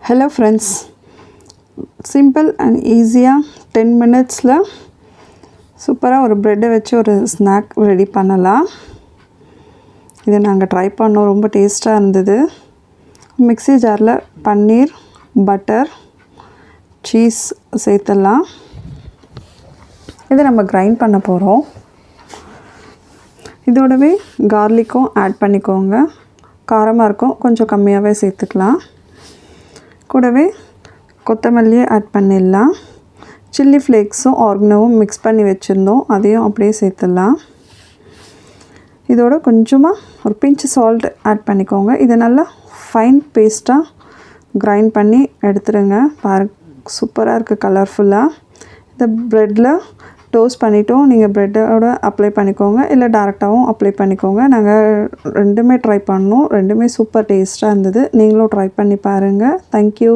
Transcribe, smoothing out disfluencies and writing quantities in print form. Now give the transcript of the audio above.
Hello friends, simple and easy 10 minutes la super ஒரு bread வச்சு ஒரு snack ரெடி பண்ணலாம். இதை நாங்க ட்ரை பண்ணோம், ரொம்ப டேஸ்டா இருந்தது. மிக்ஸி ஜார்ல பன்னீர், பட்டர், சீஸ் சேர்த்தலாம். இதை நம்ம கிரைண்ட் பண்ண போறோம். இதோடவே garlicம் ஆட் பண்ணிக்கோங்க. காரமா இருக்கும், கொஞ்சம் கம்மியாவே சேர்த்துக்கலாம். கூடவே கொத்தமல்லி ஆட் பண்ணிடலாம். சில்லி ஃப்ளேக்ஸும் ஆர்கனோவும் மிக்ஸ் பண்ணி வச்சுருந்தோம், அதையும் அப்படியே சேர்த்துடலாம். இதோட கொஞ்சமாக ஒரு பிஞ்ச் சால்ட் ஆட் பண்ணிக்கோங்க. இதை நல்லா ஃபைன் பேஸ்ட்டாக கிரைண்ட் பண்ணி எடுத்துடுங்க. சூப்பராக இருக்குது, கலர்ஃபுல்லாக. இந்த ப்ரெட்டில் டோஸ்ட் பண்ணிவிட்டோம். நீங்கள் ப்ரெட்டோட அப்ளை பண்ணிக்கோங்க, இல்லை டேரெக்டாகவும் அப்ளை பண்ணிக்கோங்க. நாங்கள் ரெண்டுமே ட்ரை பண்ணோம், ரெண்டுமே சூப்பர் டேஸ்ட்டாக இருந்தது. நீங்களும் ட்ரை பண்ணி பாருங்கள். தேங்க்யூ.